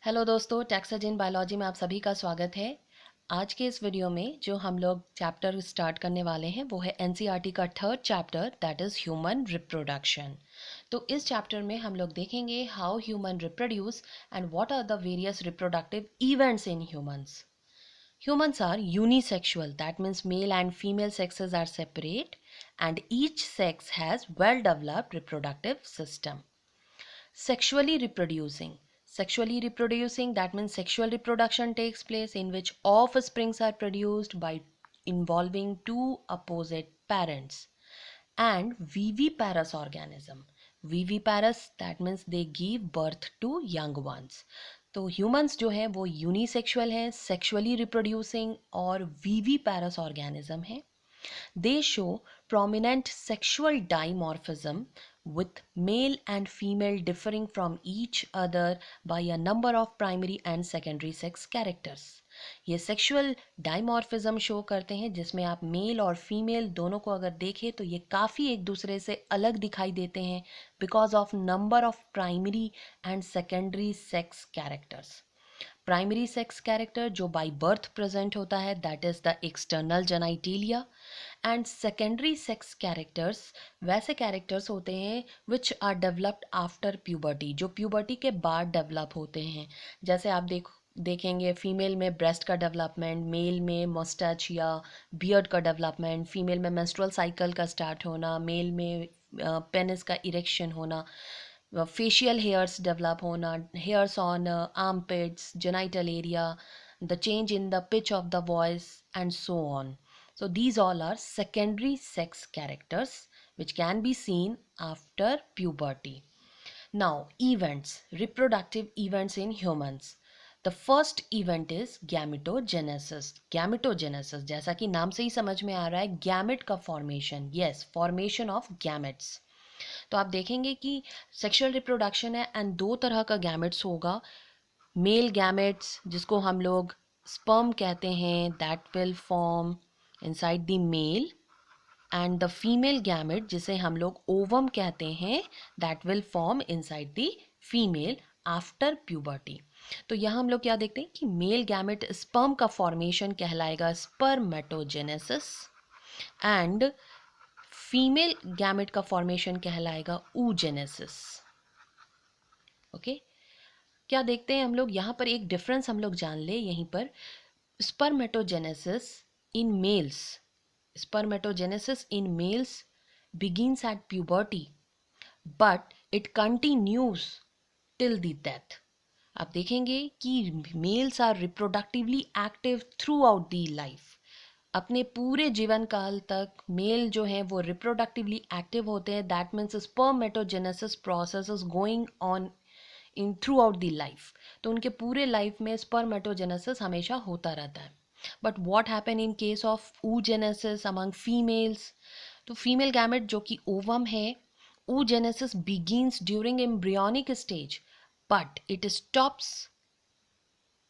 Hello दोस्तों, text in biology में आप सभी का स्वागत है। आज के इस वीडियो में जो हम लोग चैप्टर स्टार्ट करने वाले हैं वो है एनसीईआरटी का third chapter, that is human reproduction. तो इस चैप्टर में हम लोग देखेंगे how human reproduce and what are the various reproductive events in humans. Humans are unisexual, that means male and female sexes are separate, and each sex has well developed reproductive system. Sexually reproducing. Sexually reproducing, that means sexual reproduction takes place in which offsprings are produced by involving two opposite parents. And viviparous organism. Viviparous, that means they give birth to young ones. तो humans जो है वो unisexual है, sexually reproducing और viviparous organism है. They show prominent sexual dimorphism with male and female differing from each other by a number of primary and secondary sex characters. ये sexual dimorphism show करते हैं जिसमें आप मेल और female दोनों को अगर देखें तो ये काफ़ी एक दूसरे से अलग दिखाई देते हैं because of number of primary and secondary sex characters. Primary sex character जो बाय बर्थ प्रेजेंट होता है that is the external genitalia, and secondary sex characters वैसे कैरेक्टर्स होते हैं which are developed after puberty, जो प्यूबर्टी के बाद develop होते हैं. जैसे आप देखेंगे फीमेल में ब्रेस्ट का डेवलपमेंट, मेल में मस्टैच या बियर्ड का डेवलपमेंट, फीमेल में मेंस्ट्रुअल साइकिल का स्टार्ट होना, मेल में पेनिस का इरेक्शन होना, facial hairs develop होना, hairs on armpits, genital area, the change in the pitch of the voice and so on. So these all are secondary sex characters which can be seen after puberty. Now events, reproductive events in humans. The first event is gametogenesis. Gametogenesis जैसा कि नाम से ही समझ में आ रहा है, gamete का formation. Yes, formation of gametes. तो आप देखेंगे कि सेक्सुअल रिप्रोडक्शन है एंड दो तरह का गैमेट्स होगा. मेल गैमेट्स जिसको हम लोग स्पर्म कहते हैं, that will form inside the male, and the female gamete जिसे हम लोग ओवम कहते हैं, that will form inside the female after puberty. तो यहाँ हम लोग क्या देखते हैं कि मेल गैमेट स्पर्म का फॉर्मेशन कहलाएगा स्पर्मेटोजेनेसिस, एंड फीमेल गैमेट का फॉर्मेशन कहलाएगा oogenesis. ओके, क्या देखते हैं हम लोग यहाँ पर एक डिफरेंस हम लोग जान ले. यहीं पर spermatogenesis in males, spermatogenesis in males begins at puberty but it continues till the death. आप देखेंगे कि males are reproductively active throughout the life. अपने पूरे जीवन काल तक मेल जो है वो रिप्रोडक्टिवली एक्टिव होते हैं. That means spermatogenesis process is going on in through out the life. तो उनके पूरे लाइफ में स्पर्मेटोजेनेसिस हमेशा होता रहता है. But what happen in case of oogenesis among females. तो फीमेल गैमेट जो कि ओवम है, oogenesis begins during embryonic stage but it stops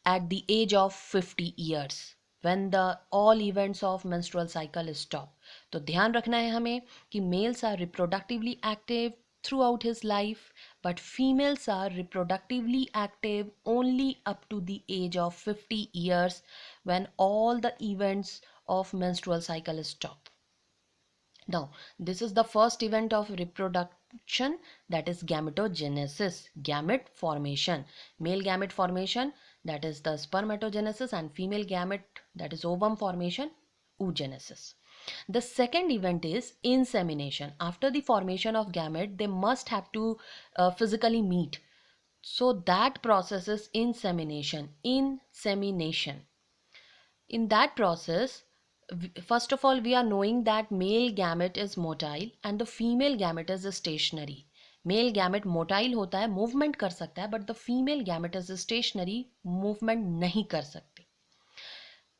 at the age of 50 years when the all events of menstrual cycle stop. तो ध्यान रखना है हमें कि males are reproductively active throughout his life but females are reproductively active only up to the age of 50 years when all the events of menstrual cycle stop. Now this is the first event of reproduction, that is gametogenesis, gamete formation. Male gamete formation, that is the spermatogenesis, and female gamete, that is ovum formation, oogenesis. The second event is insemination. After the formation of gamete they must have to physically meet, so that process is insemination. In that process, first of all we are knowing that male gamete is motile and the female gamete is stationary. Male gamete motile होता है, movement कर सकता है, but the female gamete is stationary, movement नहीं कर सकती.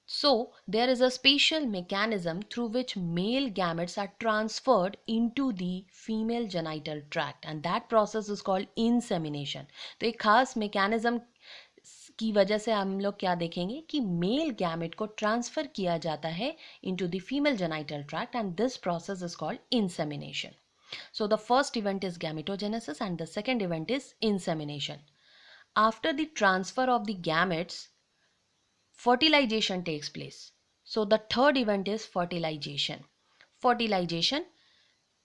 So there is a special mechanism through which male gametes are transferred into the female genital tract and that process is called insemination. तो एक खास mechanism की वजह से हम लोग क्या देखेंगे कि मेल गैमेट को ट्रांसफर किया जाता है into the female genital tract and this process is called insemination. So the first event is gametogenesis and the second event is insemination. After the transfer of the gametes, fertilization takes place. So the third event is fertilization. Fertilization,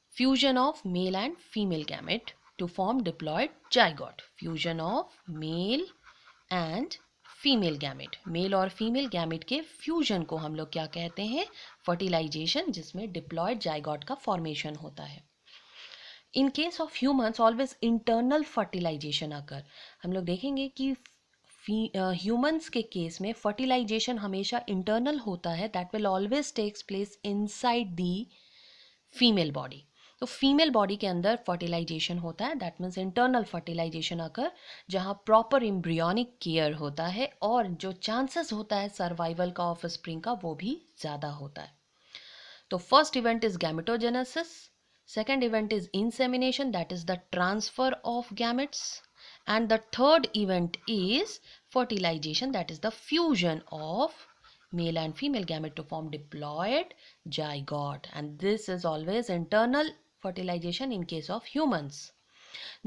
fusion of male and female gamete to form diploid zygote. Fusion of male and female gamete, male और female gamete के fusion को हम लोग क्या कहते हैं? Fertilisation, जिसमें diploid zygote का फॉर्मेशन होता है. In case of humans always internal fertilisation occur. हम लोग देखेंगे कि ह्यूमंस के केस में फर्टिलाइजेशन हमेशा इंटरनल होता है. That will always takes place inside the female body. तो फीमेल बॉडी के अंदर फर्टिलाइजेशन होता है. That means internal fertilisation occur, जहाँ प्रॉपर एम्ब्रियोनिक केयर होता है और जो चांसेस होता है सर्वाइवल का ऑफ स्प्रिंग का वो भी ज़्यादा होता है. तो first event is gametogenesis, second event is insemination, that is the transfer of gametes, and the third event is fertilization, that is the fusion of male and female gamete to form diploid zygote, and this is always internal fertilization in case of humans.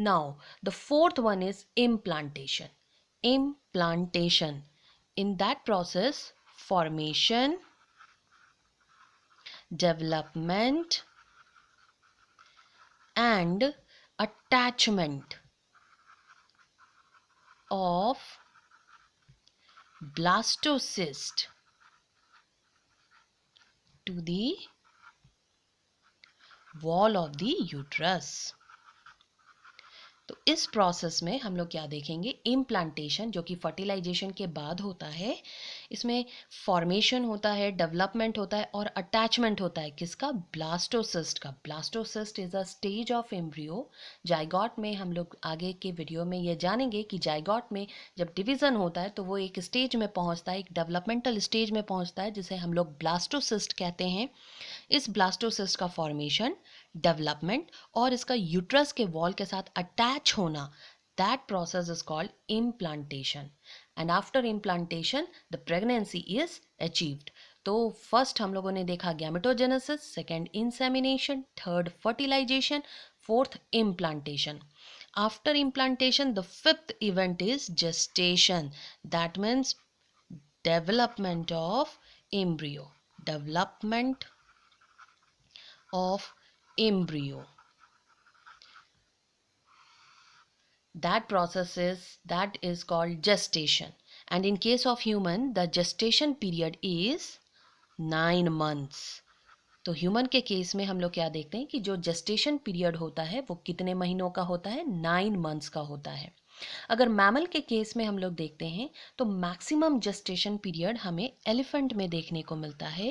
Now the fourth one is implantation. Implantation, in that process formation, development and attachment of blastocyst to the wall of the uterus. तो इस process में हम लोग क्या देखेंगे? Implantation, जो कि fertilisation के बाद होता है. इसमें फॉर्मेशन होता है, डेवलपमेंट होता है और अटैचमेंट होता है. किसका? ब्लास्टोसिस्ट का. Blastocyst is a stage of embryo. Zygote में हम लोग आगे के वीडियो में ये जानेंगे कि जाइगोट में जब डिवीजन होता है तो वो एक स्टेज में पहुंचता है, एक डेवलपमेंटल स्टेज में पहुंचता है, जिसे हम लोग ब्लास्टोसिस्ट कहते हैं. इस ब्लास्टोसिस्ट का फॉर्मेशन, डेवलपमेंट और इसका यूट्रस के वॉल के साथ अटैच होना, that process is called implantation. And after implantation the pregnancy is achieved. तो फर्स्ट हम लोगों ने देखा gametogenesis, second insemination, third fertilisation, fourth implantation. After implantation, the fifth event is gestation. That means development of embryo. Development of embryo. That is called gestation. And in case of human, the gestation period is 9 months. तो human के case में हम लोग क्या देखते हैं कि जो जेस्टेशन पीरियड होता है वो कितने महीनों का होता है? 9 मंथ्स का होता है. अगर मैमल के केस में हम लोग देखते हैं तो मैक्सिमम जेस्टेशन पीरियड हमें एलिफेंट में देखने को मिलता है,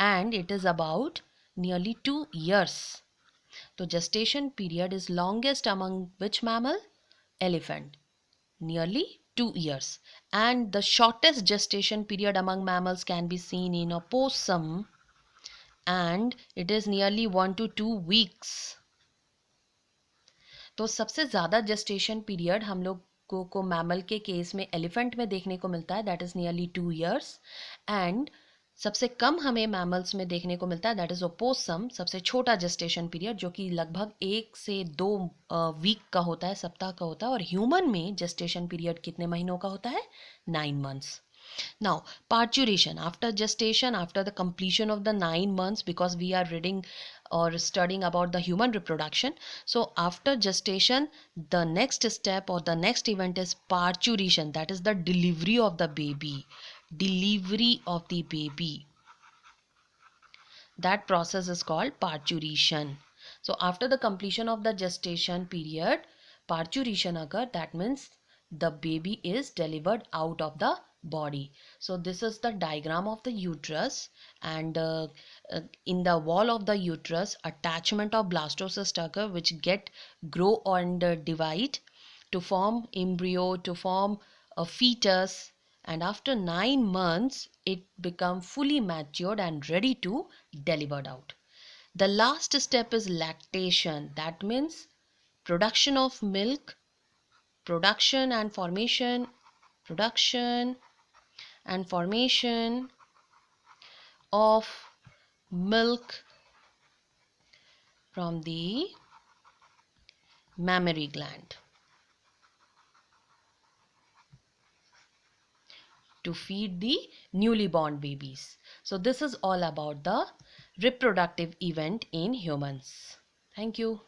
and it is about nearly 2 years. तो gestation period is longest among which mammal? Elephant, nearly 2 years. And the shortest gestation period among mammals can be seen in opossum, and it is nearly 1 to 2 weeks. तो सबसे ज़्यादा gestation period हम लोग को mammal के case में elephant में देखने को मिलता है, that is nearly 2 years. And सबसे कम हमें मैमल्स में देखने को मिलता है, दैट इज ओपोसम, सबसे छोटा जेस्टेशन पीरियड जो कि लगभग 1 से 2 वीक का होता है, सप्ताह का होता है. और ह्यूमन में जेस्टेशन पीरियड कितने महीनों का होता है? 9 months. Now, parturition, after gestation, after the completion of the 9 months, because we are reading or studying about the human reproduction. So after gestation, the next step or the next event is parturition, that is the delivery of the baby. Delivery of the baby. That process is called parturition. So after the completion of the gestation period, parturition occur. That means the baby is delivered out of the body. So this is the diagram of the uterus, and in the wall of the uterus, attachment of blastocyst occur, which grow and divide to form embryo, to form a fetus, and after 9 months it become fully matured and ready to delivered out. The last step is lactation. That means production of milk, production and formation of milk from the mammary gland. to feed the newly born babies. So this is all about the reproductive event in humans. Thank you.